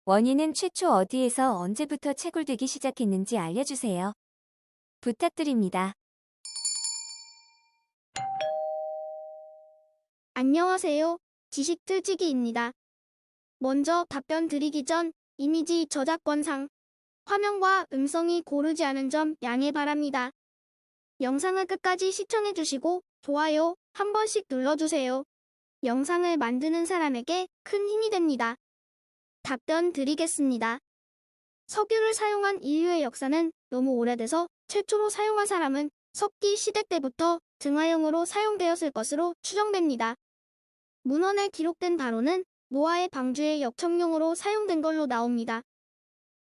원인은 최초 어디에서 언제부터 채굴되기 시작했는지 알려주세요. 부탁드립니다. 안녕하세요. 지식틀치기입니다. 먼저 답변 드리기 전 이미지 저작권상 화면과 음성이 고르지 않은 점 양해 바랍니다. 영상을 끝까지 시청해주시고 좋아요 한 번씩 눌러주세요. 영상을 만드는 사람에게 큰 힘이 됩니다. 답변 드리겠습니다. 석유를 사용한 인류의 역사는 너무 오래돼서 최초로 사용한 사람은 석기 시대 때부터 등화용으로 사용되었을 것으로 추정됩니다. 문헌에 기록된 바로는 노아의 방주의 역청용으로 사용된 걸로 나옵니다.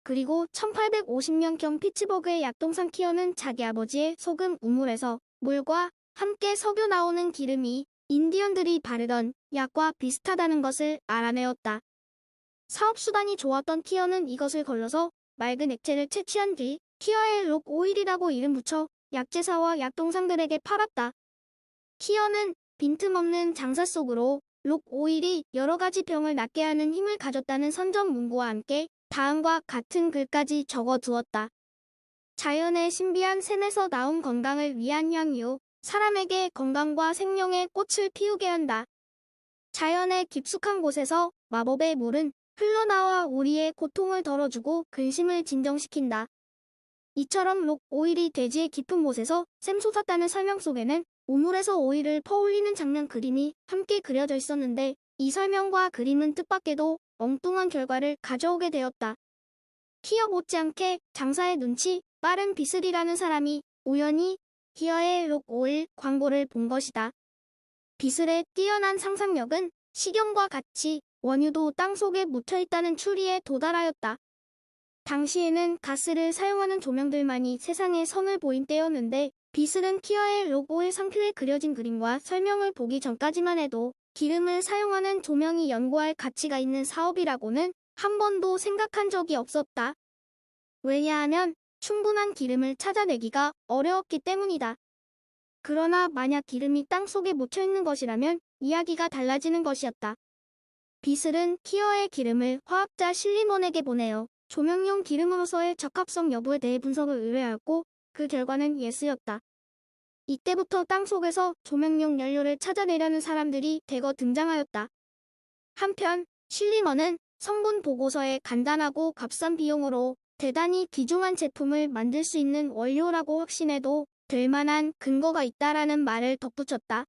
그리고 1850년경 피츠버그의 약동산 키어는 자기 아버지의 소금 우물에서 물과 함께 석유 나오는 기름이 인디언들이 바르던 약과 비슷하다는 것을 알아내었다. 사업수단이 좋았던 키어는 이것을 걸러서 맑은 액체를 채취한 뒤 키어의 록 오일이라고 이름 붙여 약제사와 약동상들에게 팔았다. 키어는 빈틈없는 장사 속으로 록 오일이 여러 가지 병을 낫게 하는 힘을 가졌다는 선전 문구와 함께 다음과 같은 글까지 적어두었다. 자연의 신비한 샘에서 나온 건강을 위한 향유, 사람에게 건강과 생명의 꽃을 피우게 한다. 자연의 깊숙한 곳에서 마법의 물은 흘러나와 우리의 고통을 덜어주고 근심을 진정시킨다. 이처럼 록 오일이 대지의 깊은 곳에서 샘솟았다는 설명 속에는 우물에서 오일을 퍼올리는 장면 그림이 함께 그려져 있었는데 이 설명과 그림은 뜻밖에도 엉뚱한 결과를 가져오게 되었다. 키어 못지않게 장사의 눈치 빠른 비슬이라는 사람이 우연히 키어의 록 오일 광고를 본 것이다. 비슬의 뛰어난 상상력은 식용과 같이 원유도 땅속에 묻혀있다는 추리에 도달하였다. 당시에는 가스를 사용하는 조명들만이 세상에 선을 보인 때였는데 비슬은 키어의 록 오일 상표에 그려진 그림과 설명을 보기 전까지만 해도 기름을 사용하는 조명이 연구할 가치가 있는 사업이라고는 한 번도 생각한 적이 없었다. 왜냐하면 충분한 기름을 찾아내기가 어려웠기 때문이다. 그러나 만약 기름이 땅속에 묻혀있는 것이라면 이야기가 달라지는 것이었다. 비슬은 키어의 기름을 화학자 실리먼에게 보내어 조명용 기름으로서의 적합성 여부에 대해 분석을 의뢰하였고 그 결과는 예스였다. 이때부터 땅속에서 조명용 연료를 찾아내려는 사람들이 대거 등장하였다. 한편 실리먼은 성분 보고서에 간단하고 값싼 비용으로 대단히 귀중한 제품을 만들 수 있는 원료라고 확신해도 될 만한 근거가 있다라는 말을 덧붙였다.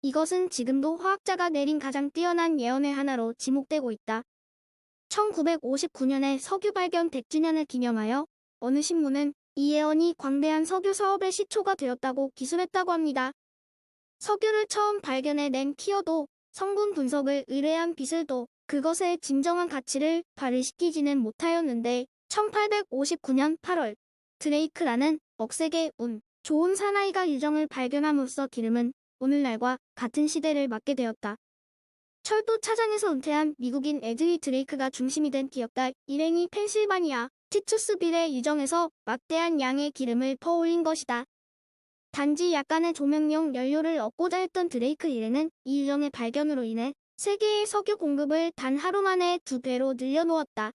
이것은 지금도 화학자가 내린 가장 뛰어난 예언의 하나로 지목되고 있다. 1959년에 석유 발견 100주년을 기념하여 어느 신문은 이 예언이 광대한 석유 사업의 시초가 되었다고 기술했다고 합니다. 석유를 처음 발견해낸 키어도 성분 분석을 의뢰한 비슬도 그것의 진정한 가치를 발휘시키지는 못하였는데 1859년 8월 드레이크라는 억세게 운 좋은 사나이가 유정을 발견함으로써 기름은 오늘날과 같은 시대를 맞게 되었다. 철도 차장에서 은퇴한 미국인 에드위 드레이크가 중심이 된 기업가 일행이 펜실바니아 티투스빌의 유정에서 막대한 양의 기름을 퍼올린 것이다. 단지 약간의 조명용 연료를 얻고자 했던 드레이크 일행은 이 유정의 발견으로 인해 세계의 석유 공급을 단 하루 만에 2배로 늘려놓았다.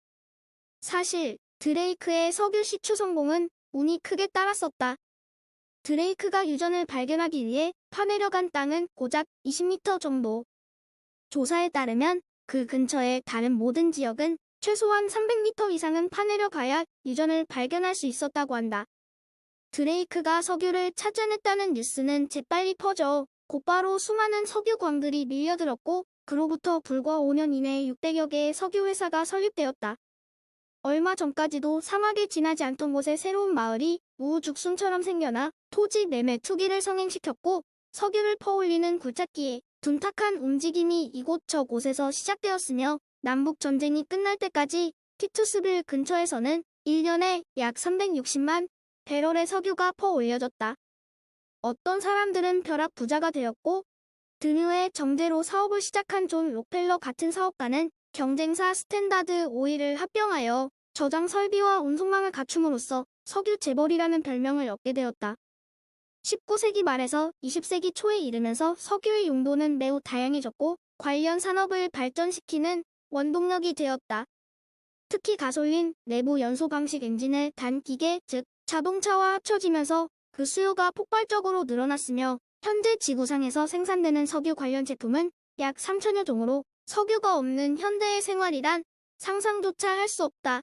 사실 드레이크의 석유 시추 성공은 운이 크게 따랐었다. 드레이크가 유전을 발견하기 위해 파내려간 땅은 고작 20m 정도. 조사에 따르면 그 근처의 다른 모든 지역은 최소한 300m 이상은 파내려 가야 유전을 발견할 수 있었다고 한다. 드레이크가 석유를 찾아냈다는 뉴스는 재빨리 퍼져 곧바로 수많은 석유광들이 밀려들었고 그로부터 불과 5년 이내에 600여 개의 석유회사가 설립되었다. 얼마 전까지도 사막에 지나지 않던 곳에 새로운 마을이 우후죽순처럼 생겨나 토지 매매 투기를 성행시켰고 석유를 퍼올리는 굴착기에 둔탁한 움직임이 이곳저곳에서 시작되었으며 남북전쟁이 끝날 때까지 티투스빌 근처에서는 1년에 약 360만 배럴의 석유가 퍼올려졌다. 어떤 사람들은 벼락 부자가 되었고 드뉴의 정제로 사업을 시작한 존 록펠러 같은 사업가는 경쟁사 스탠다드 오일을 합병하여 저장 설비와 운송망을 갖춤으로써 석유 재벌이라는 별명을 얻게 되었다. 19세기 말에서 20세기 초에 이르면서 석유의 용도는 매우 다양해졌고 관련 산업을 발전시키는 원동력이 되었다. 특히 가솔린 내부 연소 방식 엔진의 단기계, 즉 자동차와 합쳐지면서 그 수요가 폭발적으로 늘어났으며 현재 지구상에서 생산되는 석유 관련 제품은 약 3천여 종으로 석유가 없는 현대의 생활이란 상상조차 할 수 없다.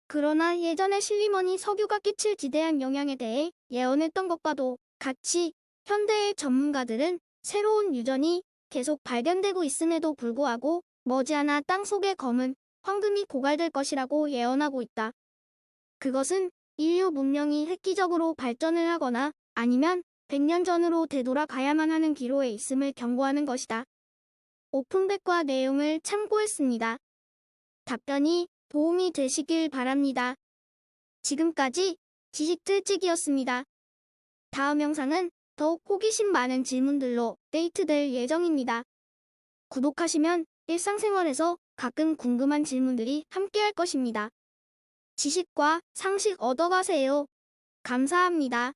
그러나 예전에 실리먼이 석유가 끼칠 지대한 영향에 대해 예언했던 것과도 같이 현대의 전문가들은 새로운 유전이 계속 발견되고 있음에도 불구하고 머지않아 땅속의 검은 황금이 고갈될 것이라고 예언하고 있다. 그것은 인류 문명이 획기적으로 발전을 하거나 아니면 100년 전으로 되돌아가야만 하는 기로에 있음을 경고하는 것이다. 오픈백과 내용을 참고했습니다. 답변이 도움이 되시길 바랍니다. 지금까지 지식틀찍이었습니다. 다음 영상은 더욱 호기심 많은 질문들로 업데이트될 예정입니다. 구독하시면 일상생활에서 가끔 궁금한 질문들이 함께할 것입니다. 지식과 상식 얻어가세요. 감사합니다.